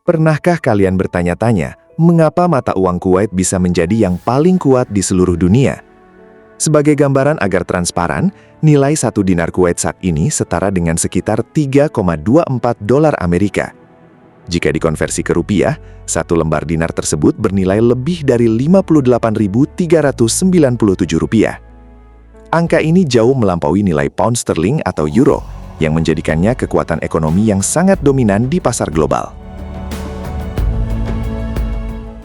Pernahkah kalian bertanya-tanya, mengapa mata uang Kuwait bisa menjadi yang paling kuat di seluruh dunia? Sebagai gambaran agar transparan, nilai 1 dinar Kuwait saat ini setara dengan sekitar 3,24 dolar Amerika. Jika dikonversi ke rupiah, satu lembar dinar tersebut bernilai lebih dari Rp58.397. Angka ini jauh melampaui nilai pound sterling atau euro, yang menjadikannya kekuatan ekonomi yang sangat dominan di pasar global.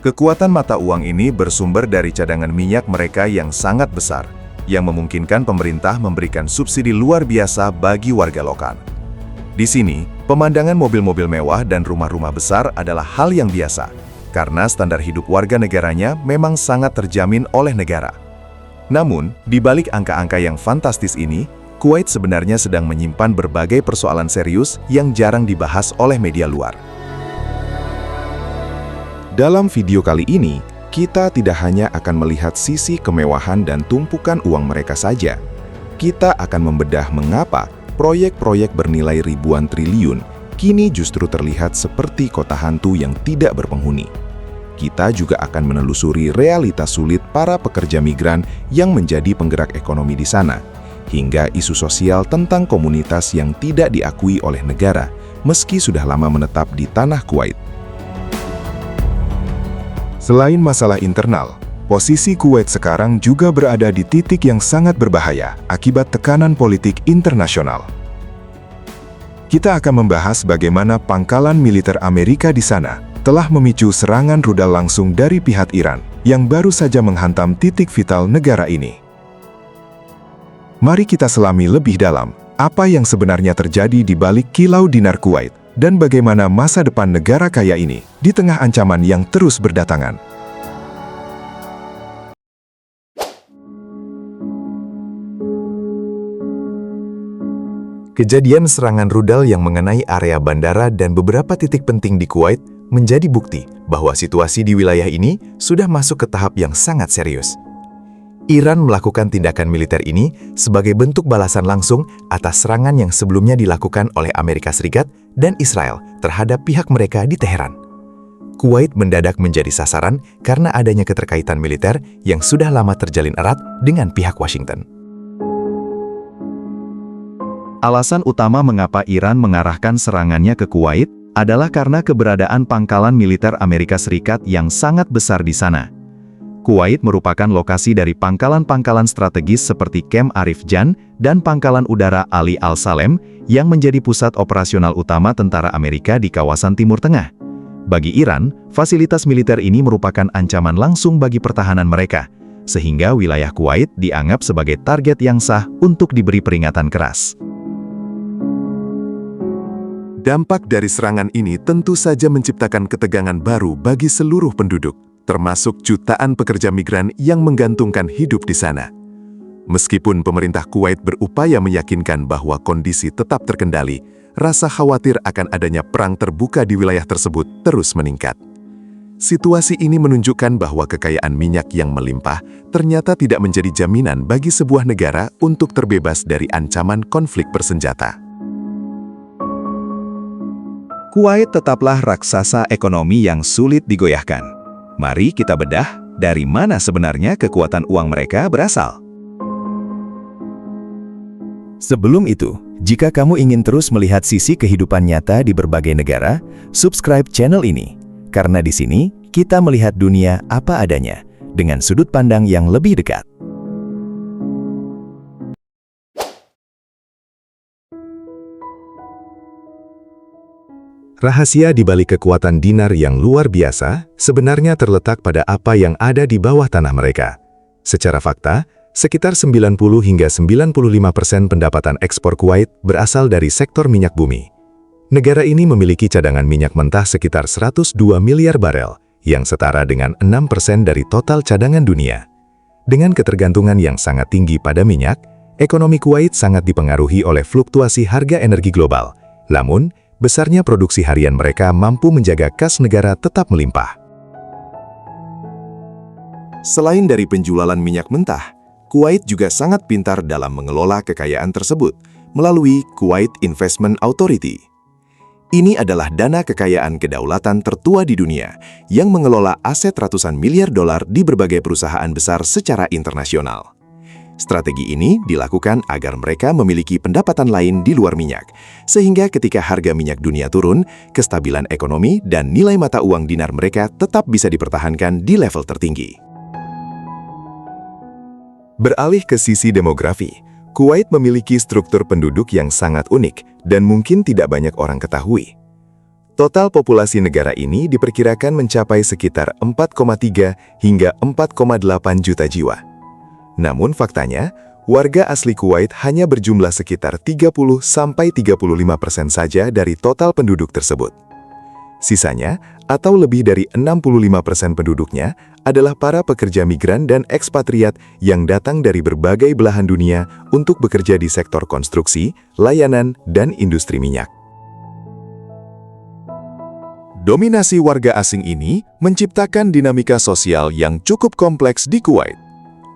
Kekuatan mata uang ini bersumber dari cadangan minyak mereka yang sangat besar, yang memungkinkan pemerintah memberikan subsidi luar biasa bagi warga lokal. Di sini, pemandangan mobil-mobil mewah dan rumah-rumah besar adalah hal yang biasa, karena standar hidup warga negaranya memang sangat terjamin oleh negara. Namun, di balik angka-angka yang fantastis ini, Kuwait sebenarnya sedang menyimpan berbagai persoalan serius yang jarang dibahas oleh media luar. Dalam video kali ini, kita tidak hanya akan melihat sisi kemewahan dan tumpukan uang mereka saja. Kita akan membedah mengapa proyek-proyek bernilai ribuan triliun kini justru terlihat seperti kota hantu yang tidak berpenghuni. Kita juga akan menelusuri realitas sulit para pekerja migran yang menjadi penggerak ekonomi di sana, hingga isu sosial tentang komunitas yang tidak diakui oleh negara meski sudah lama menetap di tanah Kuwait. Selain masalah internal, posisi Kuwait sekarang juga berada di titik yang sangat berbahaya akibat tekanan politik internasional. Kita akan membahas bagaimana pangkalan militer Amerika di sana telah memicu serangan rudal langsung dari pihak Iran yang baru saja menghantam titik vital negara ini. Mari kita selami lebih dalam apa yang sebenarnya terjadi di balik kilau dinar Kuwait dan bagaimana masa depan negara kaya ini di tengah ancaman yang terus berdatangan. Kejadian serangan rudal yang mengenai area bandara dan beberapa titik penting di Kuwait menjadi bukti bahwa situasi di wilayah ini sudah masuk ke tahap yang sangat serius. Iran melakukan tindakan militer ini sebagai bentuk balasan langsung atas serangan yang sebelumnya dilakukan oleh Amerika Serikat dan Israel terhadap pihak mereka di Teheran. Kuwait mendadak menjadi sasaran karena adanya keterkaitan militer yang sudah lama terjalin erat dengan pihak Washington. Alasan utama mengapa Iran mengarahkan serangannya ke Kuwait adalah karena keberadaan pangkalan militer Amerika Serikat yang sangat besar di sana. Kuwait merupakan lokasi dari pangkalan-pangkalan strategis seperti Camp Arif Jan dan Pangkalan Udara Ali Al-Salem yang menjadi pusat operasional utama tentara Amerika di kawasan Timur Tengah. Bagi Iran, fasilitas militer ini merupakan ancaman langsung bagi pertahanan mereka, sehingga wilayah Kuwait dianggap sebagai target yang sah untuk diberi peringatan keras. Dampak dari serangan ini tentu saja menciptakan ketegangan baru bagi seluruh penduduk, termasuk jutaan pekerja migran yang menggantungkan hidup di sana. Meskipun pemerintah Kuwait berupaya meyakinkan bahwa kondisi tetap terkendali, rasa khawatir akan adanya perang terbuka di wilayah tersebut terus meningkat. Situasi ini menunjukkan bahwa kekayaan minyak yang melimpah ternyata tidak menjadi jaminan bagi sebuah negara untuk terbebas dari ancaman konflik bersenjata. Kuwait tetaplah raksasa ekonomi yang sulit digoyahkan. Mari kita bedah dari mana sebenarnya kekuatan uang mereka berasal. Sebelum itu, jika kamu ingin terus melihat sisi kehidupan nyata di berbagai negara, subscribe channel ini. Karena di sini, kita melihat dunia apa adanya, dengan sudut pandang yang lebih dekat. Rahasia di balik kekuatan dinar yang luar biasa sebenarnya terletak pada apa yang ada di bawah tanah mereka. Secara fakta, sekitar 90 hingga 95% pendapatan ekspor Kuwait berasal dari sektor minyak bumi. Negara ini memiliki cadangan minyak mentah sekitar 102 miliar barel, yang setara dengan 6% dari total cadangan dunia. Dengan ketergantungan yang sangat tinggi pada minyak, ekonomi Kuwait sangat dipengaruhi oleh fluktuasi harga energi global. Namun, besarnya produksi harian mereka mampu menjaga kas negara tetap melimpah. Selain dari penjualan minyak mentah, Kuwait juga sangat pintar dalam mengelola kekayaan tersebut melalui Kuwait Investment Authority. Ini adalah dana kekayaan kedaulatan tertua di dunia yang mengelola aset ratusan miliar dolar di berbagai perusahaan besar secara internasional. Strategi ini dilakukan agar mereka memiliki pendapatan lain di luar minyak, sehingga ketika harga minyak dunia turun, kestabilan ekonomi dan nilai mata uang dinar mereka tetap bisa dipertahankan di level tertinggi. Beralih ke sisi demografi, Kuwait memiliki struktur penduduk yang sangat unik dan mungkin tidak banyak orang ketahui. Total populasi negara ini diperkirakan mencapai sekitar 4,3 hingga 4,8 juta jiwa. Namun faktanya, warga asli Kuwait hanya berjumlah sekitar 30-35% saja dari total penduduk tersebut. Sisanya, atau lebih dari 65% penduduknya, adalah para pekerja migran dan ekspatriat yang datang dari berbagai belahan dunia untuk bekerja di sektor konstruksi, layanan, dan industri minyak. Dominasi warga asing ini menciptakan dinamika sosial yang cukup kompleks di Kuwait.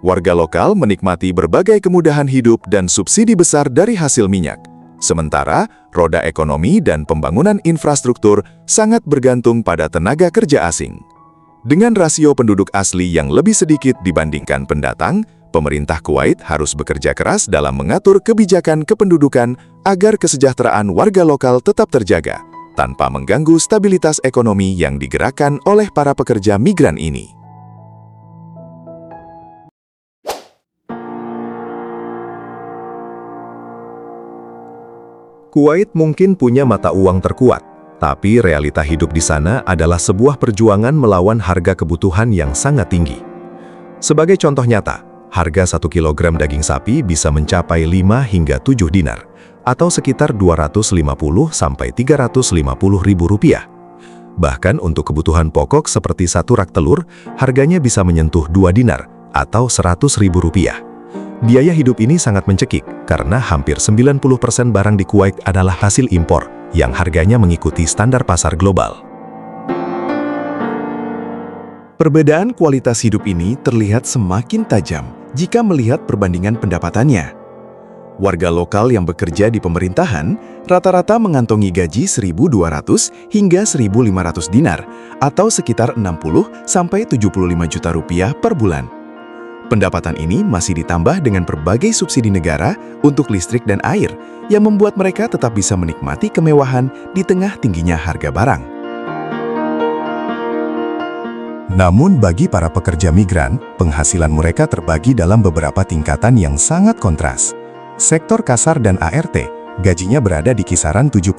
Warga lokal menikmati berbagai kemudahan hidup dan subsidi besar dari hasil minyak. Sementara, roda ekonomi dan pembangunan infrastruktur sangat bergantung pada tenaga kerja asing. Dengan rasio penduduk asli yang lebih sedikit dibandingkan pendatang, pemerintah Kuwait harus bekerja keras dalam mengatur kebijakan kependudukan agar kesejahteraan warga lokal tetap terjaga, tanpa mengganggu stabilitas ekonomi yang digerakkan oleh para pekerja migran ini. Kuwait mungkin punya mata uang terkuat, tapi realita hidup di sana adalah sebuah perjuangan melawan harga kebutuhan yang sangat tinggi. Sebagai contoh nyata, harga 1 kilogram daging sapi bisa mencapai 5 hingga 7 dinar, atau sekitar 250 sampai 350 ribu rupiah. Bahkan untuk kebutuhan pokok seperti 1 rak telur, harganya bisa menyentuh 2 dinar, atau 100 ribu rupiah. Biaya hidup ini sangat mencekik karena hampir 90% barang di Kuwait adalah hasil impor yang harganya mengikuti standar pasar global. Perbedaan kualitas hidup ini terlihat semakin tajam jika melihat perbandingan pendapatannya. Warga lokal yang bekerja di pemerintahan rata-rata mengantongi gaji 1.200 hingga 1.500 dinar atau sekitar 60 sampai 75 juta rupiah per bulan. Pendapatan ini masih ditambah dengan berbagai subsidi negara untuk listrik dan air yang membuat mereka tetap bisa menikmati kemewahan di tengah tingginya harga barang. Namun bagi para pekerja migran, penghasilan mereka terbagi dalam beberapa tingkatan yang sangat kontras. Sektor kasar dan ART, gajinya berada di kisaran 75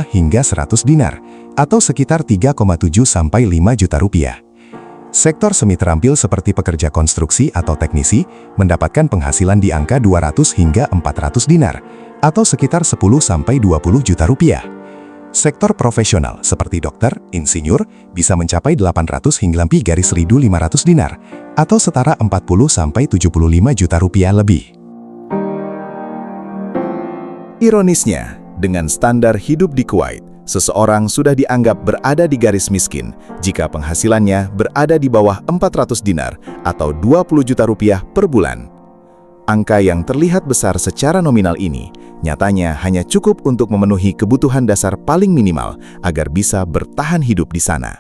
hingga 100 dinar, atau sekitar 3,7 sampai 5 juta rupiah. Sektor semi terampil seperti pekerja konstruksi atau teknisi mendapatkan penghasilan di angka 200 hingga 400 dinar, atau sekitar 10 sampai 20 juta rupiah. Sektor profesional seperti dokter, insinyur bisa mencapai 800 hingga lebih garis 1.500 dinar, atau setara 40 sampai 75 juta rupiah lebih. Ironisnya, dengan standar hidup di Kuwait, seseorang sudah dianggap berada di garis miskin jika penghasilannya berada di bawah 400 dinar atau 20 juta rupiah per bulan. Angka yang terlihat besar secara nominal ini nyatanya hanya cukup untuk memenuhi kebutuhan dasar paling minimal agar bisa bertahan hidup di sana.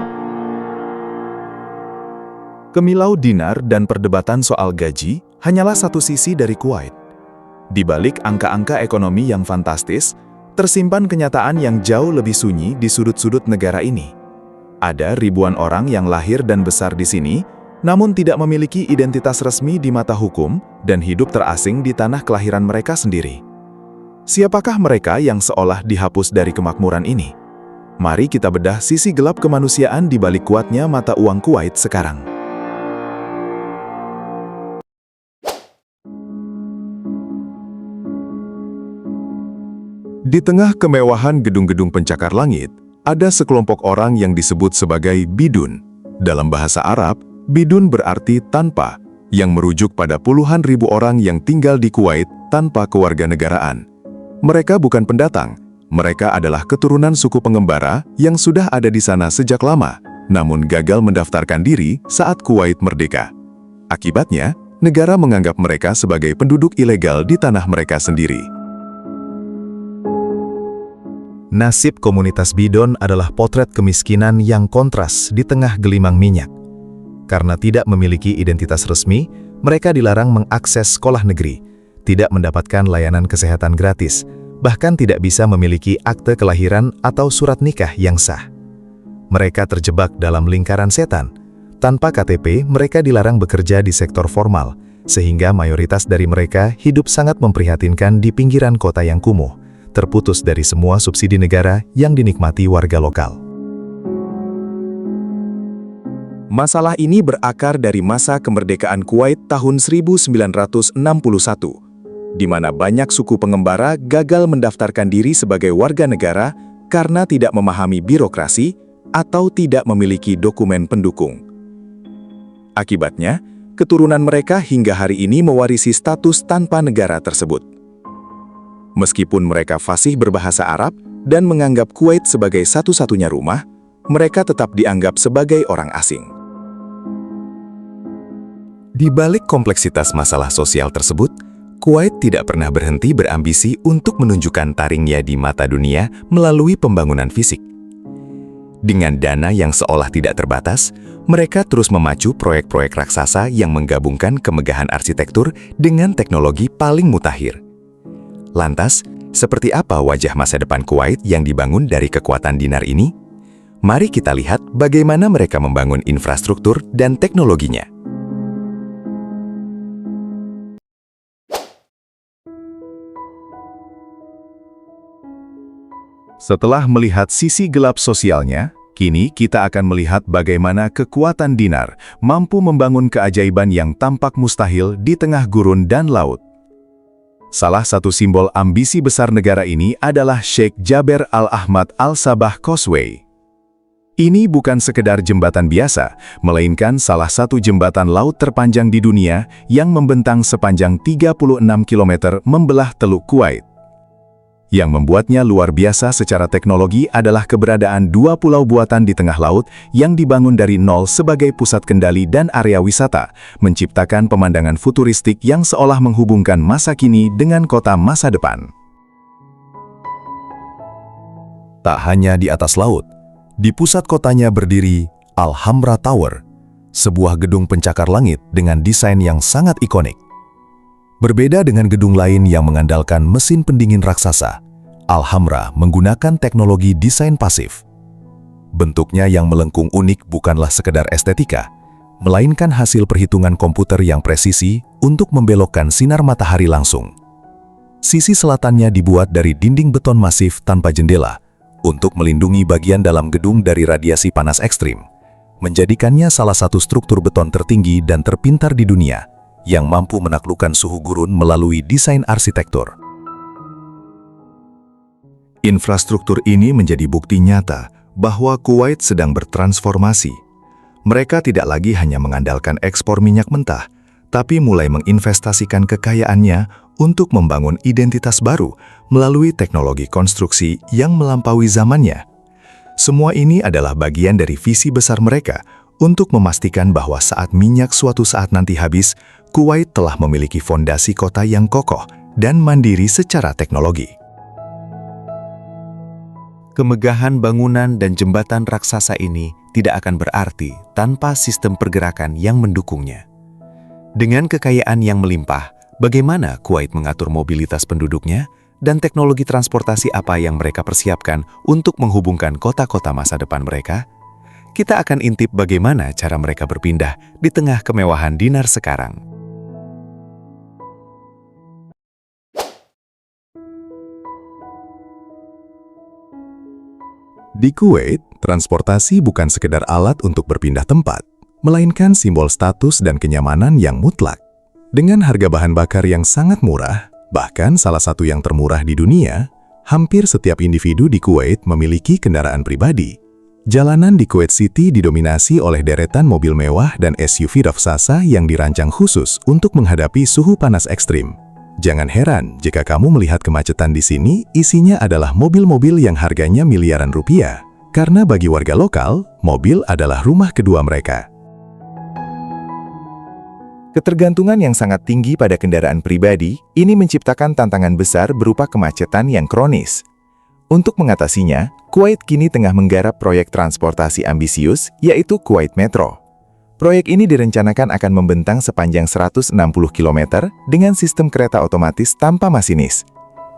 Kemilau dinar dan perdebatan soal gaji hanyalah satu sisi dari Kuwait. Di balik angka-angka ekonomi yang fantastis, tersimpan kenyataan yang jauh lebih sunyi di sudut-sudut negara ini. Ada ribuan orang yang lahir dan besar di sini, namun tidak memiliki identitas resmi di mata hukum dan hidup terasing di tanah kelahiran mereka sendiri. Siapakah mereka yang seolah dihapus dari kemakmuran ini? Mari kita bedah sisi gelap kemanusiaan di balik kuatnya mata uang Kuwait sekarang. Di tengah kemewahan gedung-gedung pencakar langit, ada sekelompok orang yang disebut sebagai bidun. Dalam bahasa Arab, bidun berarti tanpa, yang merujuk pada puluhan ribu orang yang tinggal di Kuwait tanpa kewarganegaraan. Mereka bukan pendatang, mereka adalah keturunan suku pengembara yang sudah ada di sana sejak lama, namun gagal mendaftarkan diri saat Kuwait merdeka. Akibatnya, negara menganggap mereka sebagai penduduk ilegal di tanah mereka sendiri. Nasib komunitas bidon adalah potret kemiskinan yang kontras di tengah gelimang minyak. Karena tidak memiliki identitas resmi, mereka dilarang mengakses sekolah negeri, tidak mendapatkan layanan kesehatan gratis, bahkan tidak bisa memiliki akte kelahiran atau surat nikah yang sah. Mereka terjebak dalam lingkaran setan. Tanpa KTP, mereka dilarang bekerja di sektor formal, sehingga mayoritas dari mereka hidup sangat memprihatinkan di pinggiran kota yang kumuh, terputus dari semua subsidi negara yang dinikmati warga lokal. Masalah ini berakar dari masa kemerdekaan Kuwait tahun 1961, di mana banyak suku pengembara gagal mendaftarkan diri sebagai warga negara karena tidak memahami birokrasi atau tidak memiliki dokumen pendukung. Akibatnya, keturunan mereka hingga hari ini mewarisi status tanpa negara tersebut. Meskipun mereka fasih berbahasa Arab dan menganggap Kuwait sebagai satu-satunya rumah, mereka tetap dianggap sebagai orang asing. Di balik kompleksitas masalah sosial tersebut, Kuwait tidak pernah berhenti berambisi untuk menunjukkan taringnya di mata dunia melalui pembangunan fisik. Dengan dana yang seolah tidak terbatas, mereka terus memacu proyek-proyek raksasa yang menggabungkan kemegahan arsitektur dengan teknologi paling mutakhir. Lantas, seperti apa wajah masa depan Kuwait yang dibangun dari kekuatan dinar ini? Mari kita lihat bagaimana mereka membangun infrastruktur dan teknologinya. Setelah melihat sisi gelap sosialnya, kini kita akan melihat bagaimana kekuatan dinar mampu membangun keajaiban yang tampak mustahil di tengah gurun dan laut. Salah satu simbol ambisi besar negara ini adalah Sheikh Jaber Al-Ahmad Al-Sabah Causeway. Ini bukan sekedar jembatan biasa, melainkan salah satu jembatan laut terpanjang di dunia yang membentang sepanjang 36 km membelah Teluk Kuwait. Yang membuatnya luar biasa secara teknologi adalah keberadaan dua pulau buatan di tengah laut yang dibangun dari nol sebagai pusat kendali dan area wisata, menciptakan pemandangan futuristik yang seolah menghubungkan masa kini dengan kota masa depan. Tak hanya di atas laut, di pusat kotanya berdiri Al-Hamra Tower, sebuah gedung pencakar langit dengan desain yang sangat ikonik. Berbeda dengan gedung lain yang mengandalkan mesin pendingin raksasa, Al-Hamra menggunakan teknologi desain pasif. Bentuknya yang melengkung unik bukanlah sekedar estetika, melainkan hasil perhitungan komputer yang presisi untuk membelokkan sinar matahari langsung. Sisi selatannya dibuat dari dinding beton masif tanpa jendela untuk melindungi bagian dalam gedung dari radiasi panas ekstrim, menjadikannya salah satu struktur beton tertinggi dan terpintar di dunia yang mampu menaklukkan suhu gurun melalui desain arsitektur. Infrastruktur ini menjadi bukti nyata bahwa Kuwait sedang bertransformasi. Mereka tidak lagi hanya mengandalkan ekspor minyak mentah, tapi mulai menginvestasikan kekayaannya untuk membangun identitas baru melalui teknologi konstruksi yang melampaui zamannya. Semua ini adalah bagian dari visi besar mereka untuk memastikan bahwa saat minyak suatu saat nanti habis, Kuwait telah memiliki fondasi kota yang kokoh dan mandiri secara teknologi. Kemegahan bangunan dan jembatan raksasa ini tidak akan berarti tanpa sistem pergerakan yang mendukungnya. Dengan kekayaan yang melimpah, bagaimana Kuwait mengatur mobilitas penduduknya dan teknologi transportasi apa yang mereka persiapkan untuk menghubungkan kota-kota masa depan mereka? Kita akan intip bagaimana cara mereka berpindah di tengah kemewahan dinar sekarang. Di Kuwait, transportasi bukan sekedar alat untuk berpindah tempat, melainkan simbol status dan kenyamanan yang mutlak. Dengan harga bahan bakar yang sangat murah, bahkan salah satu yang termurah di dunia, hampir setiap individu di Kuwait memiliki kendaraan pribadi. Jalanan di Kuwait City didominasi oleh deretan mobil mewah dan SUV raksasa yang dirancang khusus untuk menghadapi suhu panas ekstrim. Jangan heran jika kamu melihat kemacetan di sini, isinya adalah mobil-mobil yang harganya miliaran rupiah. Karena bagi warga lokal, mobil adalah rumah kedua mereka. Ketergantungan yang sangat tinggi pada kendaraan pribadi, ini menciptakan tantangan besar berupa kemacetan yang kronis. Untuk mengatasinya, Kuwait kini tengah menggarap proyek transportasi ambisius, yaitu Kuwait Metro. Proyek ini direncanakan akan membentang sepanjang 160 km dengan sistem kereta otomatis tanpa masinis.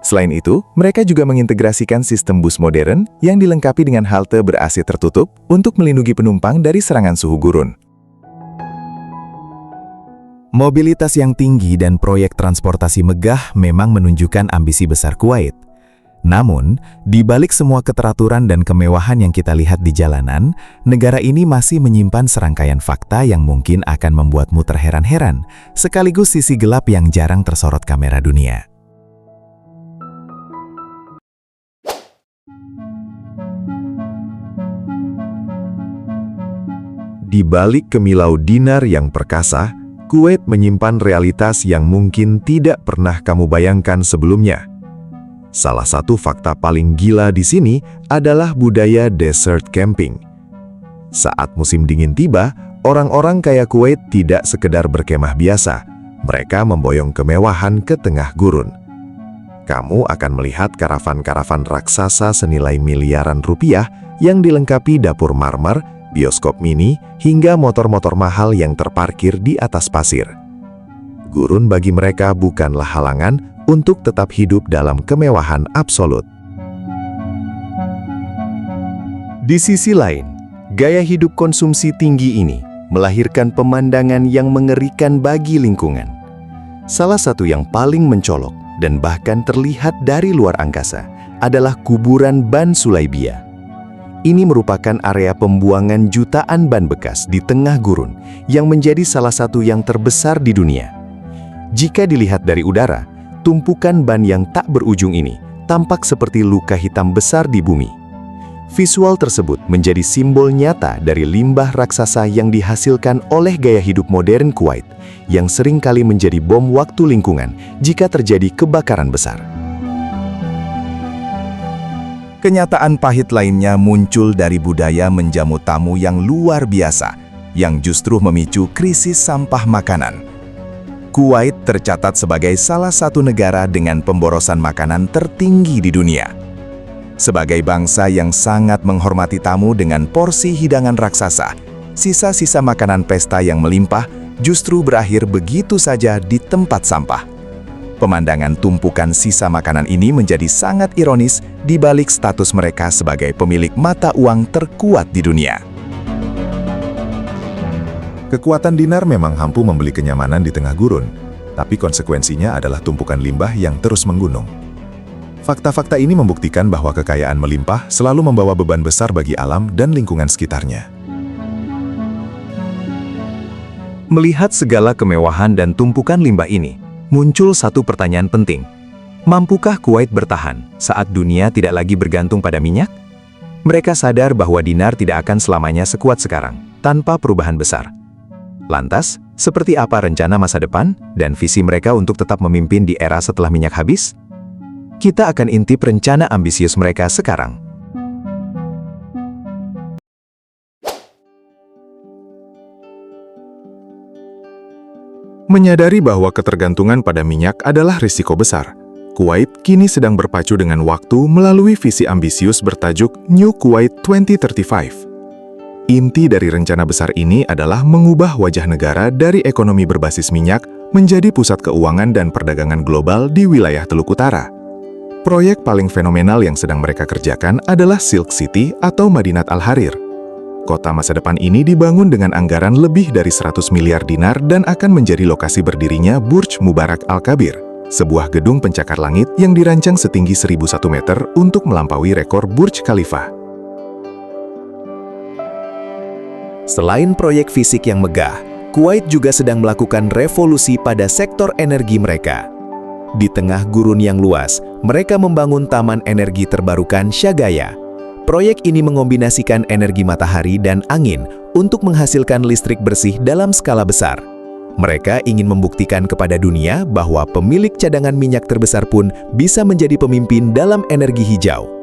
Selain itu, mereka juga mengintegrasikan sistem bus modern yang dilengkapi dengan halte ber-AC tertutup untuk melindungi penumpang dari serangan suhu gurun. Mobilitas yang tinggi dan proyek transportasi megah memang menunjukkan ambisi besar Kuwait. Namun, di balik semua keteraturan dan kemewahan yang kita lihat di jalanan, negara ini masih menyimpan serangkaian fakta yang mungkin akan membuatmu terheran-heran, sekaligus sisi gelap yang jarang tersorot kamera dunia. Di balik kemilau dinar yang perkasa, Kuwait menyimpan realitas yang mungkin tidak pernah kamu bayangkan sebelumnya. Salah satu fakta paling gila di sini adalah budaya desert camping. Saat musim dingin tiba, orang-orang kaya Kuwait tidak sekedar berkemah biasa. Mereka memboyong kemewahan ke tengah gurun. Kamu akan melihat karavan-karavan raksasa senilai miliaran rupiah yang dilengkapi dapur marmer, bioskop mini, hingga motor-motor mahal yang terparkir di atas pasir. Gurun bagi mereka bukanlah halangan untuk tetap hidup dalam kemewahan absolut. Di sisi lain, gaya hidup konsumsi tinggi ini melahirkan pemandangan yang mengerikan bagi lingkungan. Salah satu yang paling mencolok dan bahkan terlihat dari luar angkasa adalah kuburan Ban Sulaibiyah. Ini merupakan area pembuangan jutaan ban bekas di tengah gurun yang menjadi salah satu yang terbesar di dunia. Jika dilihat dari udara, tumpukan ban yang tak berujung ini tampak seperti luka hitam besar di bumi. Visual tersebut menjadi simbol nyata dari limbah raksasa yang dihasilkan oleh gaya hidup modern Kuwait yang seringkali menjadi bom waktu lingkungan jika terjadi kebakaran besar. Kenyataan pahit lainnya muncul dari budaya menjamu tamu yang luar biasa, yang justru memicu krisis sampah makanan. Kuwait tercatat sebagai salah satu negara dengan pemborosan makanan tertinggi di dunia. Sebagai bangsa yang sangat menghormati tamu dengan porsi hidangan raksasa, sisa-sisa makanan pesta yang melimpah justru berakhir begitu saja di tempat sampah. Pemandangan tumpukan sisa makanan ini menjadi sangat ironis di balik status mereka sebagai pemilik mata uang terkuat di dunia. Kekuatan dinar memang mampu membeli kenyamanan di tengah gurun, tapi konsekuensinya adalah tumpukan limbah yang terus menggunung. Fakta-fakta ini membuktikan bahwa kekayaan melimpah selalu membawa beban besar bagi alam dan lingkungan sekitarnya. Melihat segala kemewahan dan tumpukan limbah ini, muncul satu pertanyaan penting. Mampukah Kuwait bertahan saat dunia tidak lagi bergantung pada minyak? Mereka sadar bahwa dinar tidak akan selamanya sekuat sekarang, tanpa perubahan besar. Lantas, seperti apa rencana masa depan dan visi mereka untuk tetap memimpin di era setelah minyak habis? Kita akan intip rencana ambisius mereka sekarang. Menyadari bahwa ketergantungan pada minyak adalah risiko besar, Kuwait kini sedang berpacu dengan waktu melalui visi ambisius bertajuk New Kuwait 2035. Inti dari rencana besar ini adalah mengubah wajah negara dari ekonomi berbasis minyak menjadi pusat keuangan dan perdagangan global di wilayah Teluk Utara. Proyek paling fenomenal yang sedang mereka kerjakan adalah Silk City atau Madinat Al-Harir. Kota masa depan ini dibangun dengan anggaran lebih dari 100 miliar dinar dan akan menjadi lokasi berdirinya Burj Mubarak Al-Kabir, sebuah gedung pencakar langit yang dirancang setinggi 1.001 meter untuk melampaui rekor Burj Khalifa. Selain proyek fisik yang megah, Kuwait juga sedang melakukan revolusi pada sektor energi mereka. Di tengah gurun yang luas, mereka membangun taman energi terbarukan Shagaya. Proyek ini mengombinasikan energi matahari dan angin untuk menghasilkan listrik bersih dalam skala besar. Mereka ingin membuktikan kepada dunia bahwa pemilik cadangan minyak terbesar pun bisa menjadi pemimpin dalam energi hijau.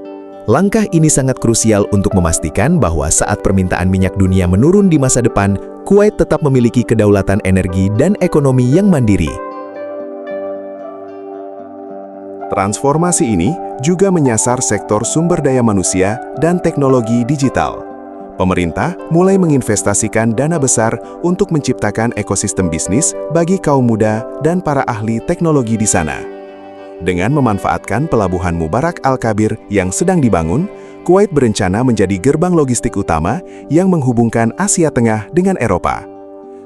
Langkah ini sangat krusial untuk memastikan bahwa saat permintaan minyak dunia menurun di masa depan, Kuwait tetap memiliki kedaulatan energi dan ekonomi yang mandiri. Transformasi ini juga menyasar sektor sumber daya manusia dan teknologi digital. Pemerintah mulai menginvestasikan dana besar untuk menciptakan ekosistem bisnis bagi kaum muda dan para ahli teknologi di sana. Dengan memanfaatkan pelabuhan Mubarak Al-Kabir yang sedang dibangun, Kuwait berencana menjadi gerbang logistik utama yang menghubungkan Asia Tengah dengan Eropa.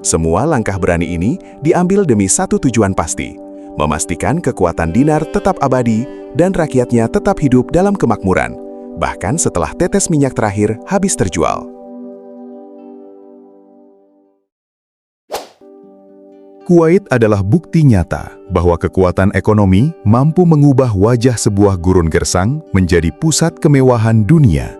Semua langkah berani ini diambil demi satu tujuan pasti, memastikan kekuatan dinar tetap abadi dan rakyatnya tetap hidup dalam kemakmuran, bahkan setelah tetes minyak terakhir habis terjual. Kuwait adalah bukti nyata bahwa kekuatan ekonomi mampu mengubah wajah sebuah gurun gersang menjadi pusat kemewahan dunia.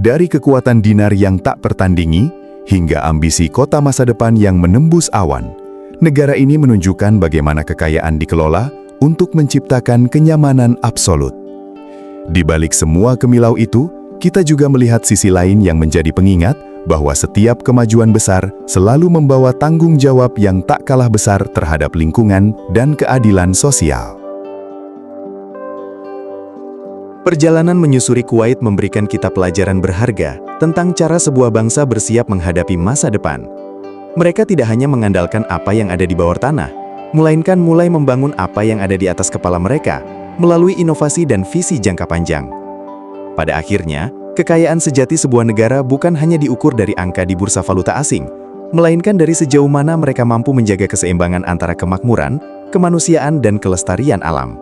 Dari kekuatan dinar yang tak tertandingi hingga ambisi kota masa depan yang menembus awan, negara ini menunjukkan bagaimana kekayaan dikelola untuk menciptakan kenyamanan absolut. Di balik semua kemilau itu, kita juga melihat sisi lain yang menjadi pengingat bahwa setiap kemajuan besar selalu membawa tanggung jawab yang tak kalah besar terhadap lingkungan dan keadilan sosial. Perjalanan menyusuri Kuwait memberikan kita pelajaran berharga tentang cara sebuah bangsa bersiap menghadapi masa depan. Mereka tidak hanya mengandalkan apa yang ada di bawah tanah, melainkan mulai membangun apa yang ada di atas kepala mereka melalui inovasi dan visi jangka panjang. Pada akhirnya, kekayaan sejati sebuah negara bukan hanya diukur dari angka di bursa valuta asing, melainkan dari sejauh mana mereka mampu menjaga keseimbangan antara kemakmuran, kemanusiaan, dan kelestarian alam.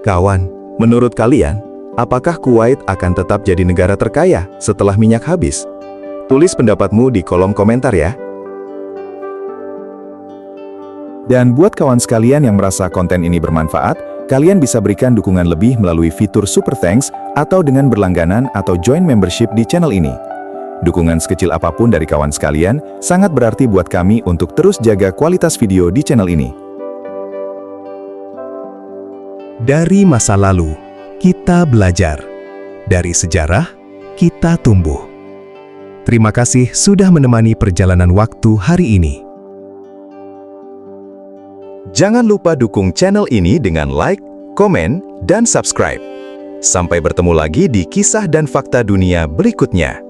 Kawan, menurut kalian, apakah Kuwait akan tetap jadi negara terkaya setelah minyak habis? Tulis pendapatmu di kolom komentar ya. Dan buat kawan sekalian yang merasa konten ini bermanfaat, kalian bisa berikan dukungan lebih melalui fitur Super Thanks atau dengan berlangganan atau join membership di channel ini. Dukungan sekecil apapun dari kawan sekalian sangat berarti buat kami untuk terus jaga kualitas video di channel ini. Dari masa lalu, kita belajar. Dari sejarah, kita tumbuh. Terima kasih sudah menemani perjalanan waktu hari ini. Jangan lupa dukung channel ini dengan like, komen, dan subscribe. Sampai bertemu lagi di kisah dan fakta dunia berikutnya.